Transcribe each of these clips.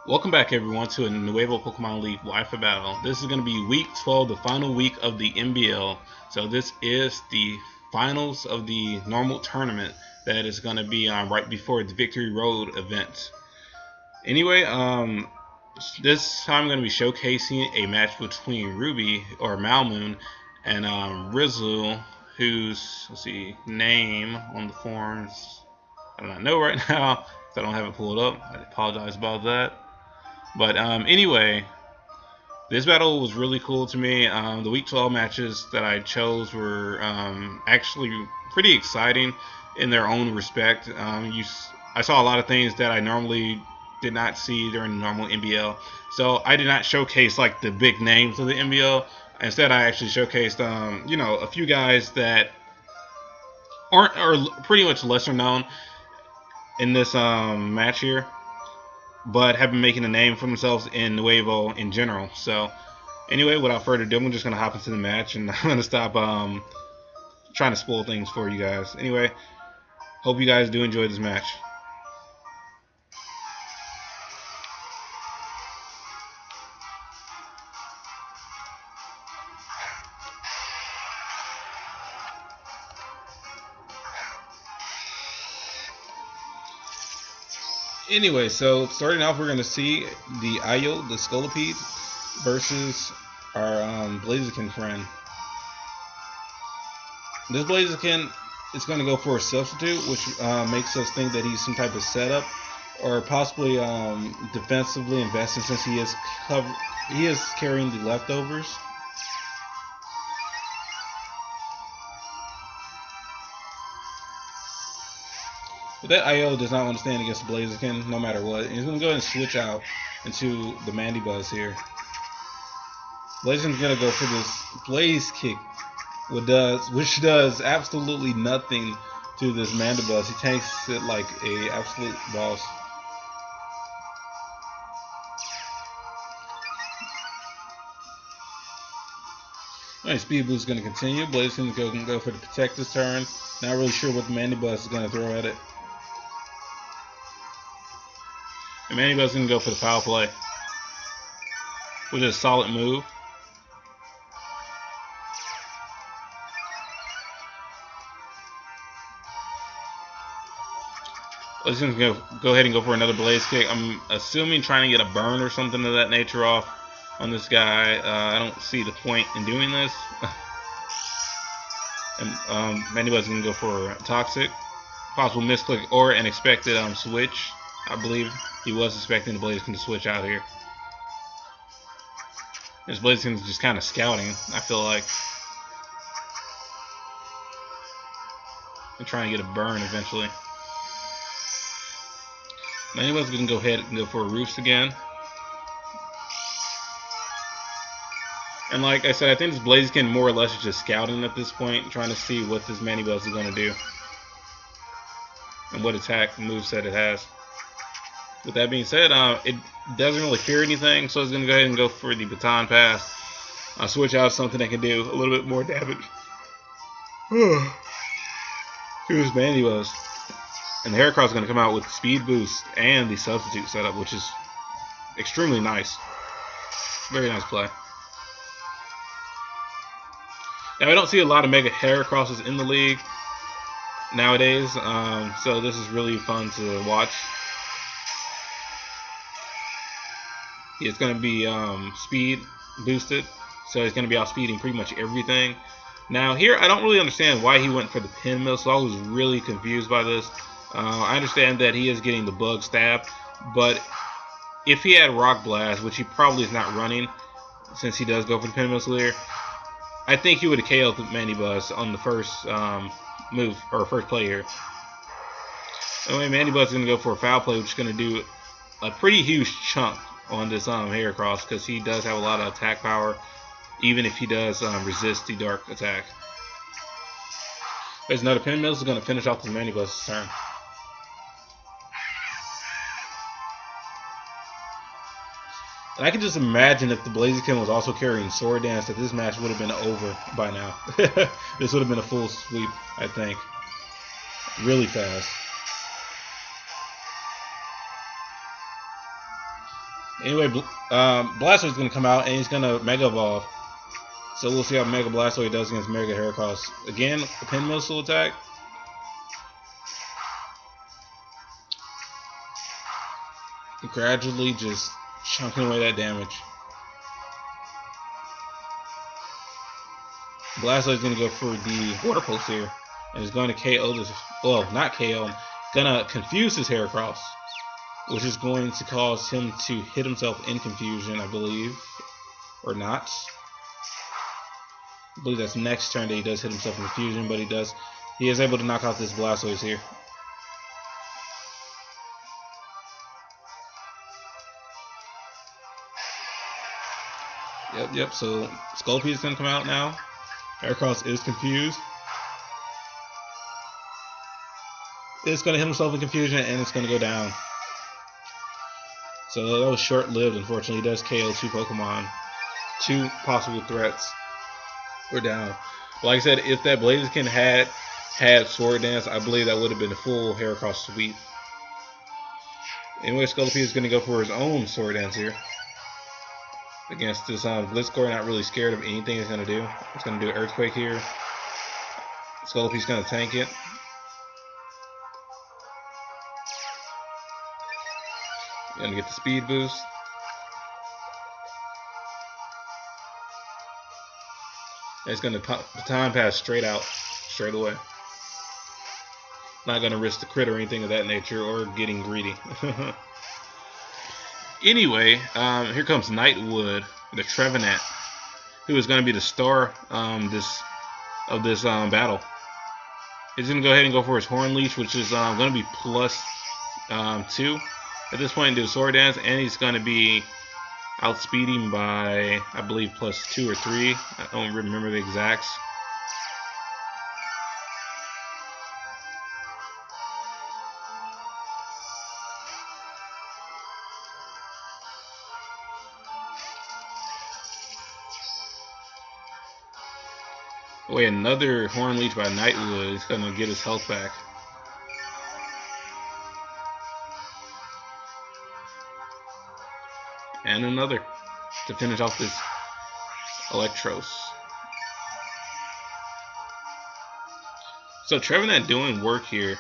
Welcome back everyone to a Nuevo Pokemon League Wi-Fi battle. This is going to be week 12, the final week of the NBL. So this is the finals of the normal tournament that is going to be right before the Victory Road event. Anyway, this time I'm going to be showcasing a match between Ruby or Malmoon and Rizzle, whose name on the forums I do not know right now. I don't have it pulled up. I apologize about that. But anyway, this battle was really cool to me. The Week 12 matches that I chose were actually pretty exciting in their own respect. I saw a lot of things that I normally did not see during the normal NBL. So I did not showcase like the big names of the NBL. Instead, I actually showcased a few guys that are pretty much lesser known in this match here, but have been making a name for themselves in Nuevo in general. So anyway, without further ado, I'm just going to hop into the match, and I'm going to stop trying to spoil things for you guys. Anyway, hope you guys do enjoy this match. Anyway, so starting off, we're going to see the Io, the Scolipede, versus our Blaziken friend. This Blaziken is going to go for a substitute, which makes us think that he's some type of setup, or possibly defensively invested, since he is carrying the leftovers. But that IO does not want to stand against the Blaziken no matter what. And he's going to go ahead and switch out into the Mandibuzz here. Blaziken's going to go for this Blaze Kick, which does absolutely nothing to this Mandibuzz. He takes it like a absolute boss. Alright, Speed Boost is going to continue. Blaziken's going to go for the Protect this turn. Not really sure what the Mandibuzz is going to throw at it. And Mandibuzz is going to go for the Foul Play, which is a solid move. Blaziken's going to go ahead and go for another Blaze Kick. I'm assuming trying to get a burn or something of that nature off on this guy. I don't see the point in doing this. And Mandibuzz is going to go for Toxic. Possible misclick or an expected switch. I believe he was expecting the Blaziken to switch out here. This Blaziken's just kind of scouting, I feel like. And trying to get a burn eventually. Anyways, we can go ahead and go for a Roost again. And like I said, I think this Blaziken more or less is just scouting at this point, trying to see what this Mandibuzz is going to do. And what attack moveset it has. With that being said, it doesn't really fear anything, so it's going to go ahead and go for the Baton Pass. Switch out something that can do a little bit more damage to this Mandibuzz. And the Heracross is going to come out with Speed Boost and the Substitute setup, which is extremely nice. Very nice play. Now, I don't see a lot of Mega Heracrosses in the league nowadays, so this is really fun to watch. It's going to be speed boosted, so he's going to be outspeeding pretty much everything. Now here, I don't really understand why he went for the Pinmill, so I was really confused by this. I understand that he is getting the Bug Stab, but if he had Rock Blast, which he probably is not running, since he does go for the Pinmill Slayer, I think he would have KO'd the Mandibuzz on the first move, or first play here. Anyway, Mandibuzz is going to go for a Foul Play, which is going to do a pretty huge chunk on this Heracross, because he does have a lot of attack power, even if he does resist the Dark attack. There's another Pinmill, is going to finish off the Mandibuzz's turn. And I can just imagine if the Blaziken was also carrying Sword Dance, that this match would have been over by now. This would have been a full sweep, I think. Really fast. Anyway, Blastoise is going to come out and he's going to Mega Evolve. So we'll see how Mega Blastoise does against Mega Heracross. Again, a Pin Missile attack. Gradually just chunking away that damage. Blastoise is going to go for the Water Pulse here. And is going to KO this, well, not KO, going to confuse his Heracross, which is going to cause him to hit himself in confusion, I believe. Or not. I believe that's next turn that he does hit himself in confusion, but he is able to knock out this Blastoise here. Yep, so Scolpy is going to come out now. Heracross is confused. It's going to hit himself in confusion and it's going to go down. So that was short-lived, unfortunately. He does KO 2 Pokemon. 2 possible threats were down. Like I said, if that Blaziken had Sword Dance, I believe that would have been a full Heracross sweep. Anyway, Scolpy is going to go for his own Sword Dance here. Against this Blitzcore, not really scared of anything it's going to do. It's going to do an Earthquake here. Scolpy's going to tank it. Going to get the speed boost. It's going to Baton Pass straight away. Not going to risk the crit or anything of that nature or getting greedy. Anyway, here comes Nightwood, the Trevanent, who is going to be the star of this battle. He's going to go ahead and go for his Horn Leech, which is going to be plus 2 at this point, do Sword Dance, and he's going to be outspeeding by, I believe, plus 2 or 3. I don't remember the exacts. Wait, another Horn Leech by Nightwood is going to get his health back. And another to finish off this Electros. So Trevenant doing work here.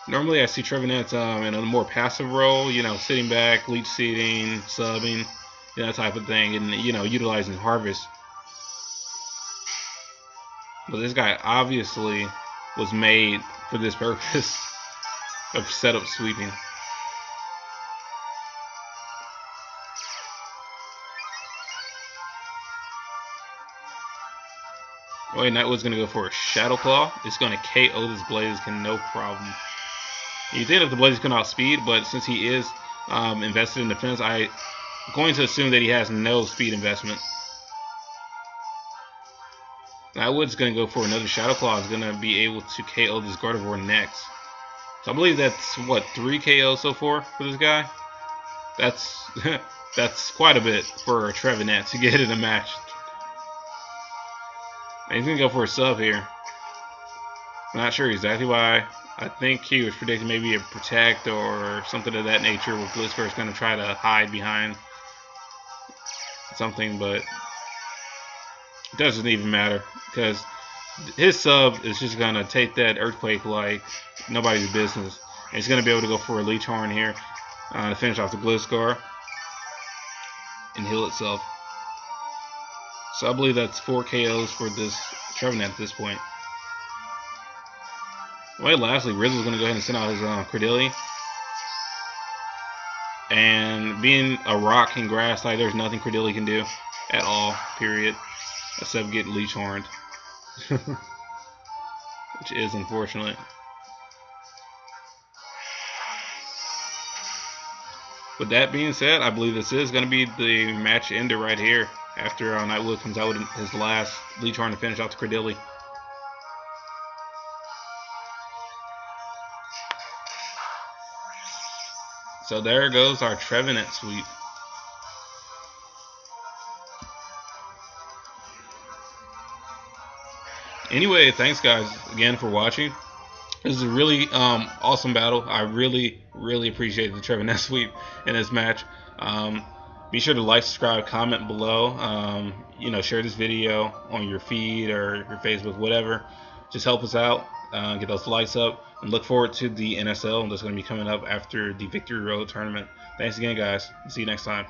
Normally I see Trevenant in a more passive role, you know, sitting back, leech seeding, subbing, you know, that type of thing, and, you know, utilizing Harvest. But this guy obviously was made for this purpose of setup sweeping. Wait, Nightwood's going to go for a Shadow Claw. It's going to KO this Blaziken, no problem. You think that the Blaziken outspeed, but since he is invested in defense, I'm going to assume that he has no speed investment. Nightwood's going to go for another Shadow Claw. Is going to be able to KO this Gardevoir next. So I believe that's, what, 3 KOs so far for this guy? That's that's quite a bit for a Trevenant to get in a match. And he's going to go for a sub here. I'm not sure exactly why. I think he was predicting maybe a Protect or something of that nature where Blitzcore is going to try to hide behind something, but it doesn't even matter because his sub is just going to take that Earthquake like nobody's business. And he's going to be able to go for a Leech Horn here to finish off the Blitzcore and heal itself. So I believe that's 4 KOs for this Trevenant at this point. Well, lastly, Rizzle's going to go ahead and send out his Credilli. And being a rock and grass type, there's nothing Credilli can do at all, period, except get Leech Horned. Which is unfortunate. With that being said, I believe this is going to be the match ender right here after Nightwood comes out with his last Leech Horn to finish out the Credilli. So there goes our Trevenant sweep. Anyway, thanks guys again for watching. This is a really awesome battle. I really appreciate the Trevanent sweep in this match. Be sure to like, subscribe, comment below. Share this video on your feed or your Facebook, whatever. Just help us out. Get those likes up, and look forward to the NSL that's going to be coming up after the Victory Road tournament. Thanks again, guys. See you next time.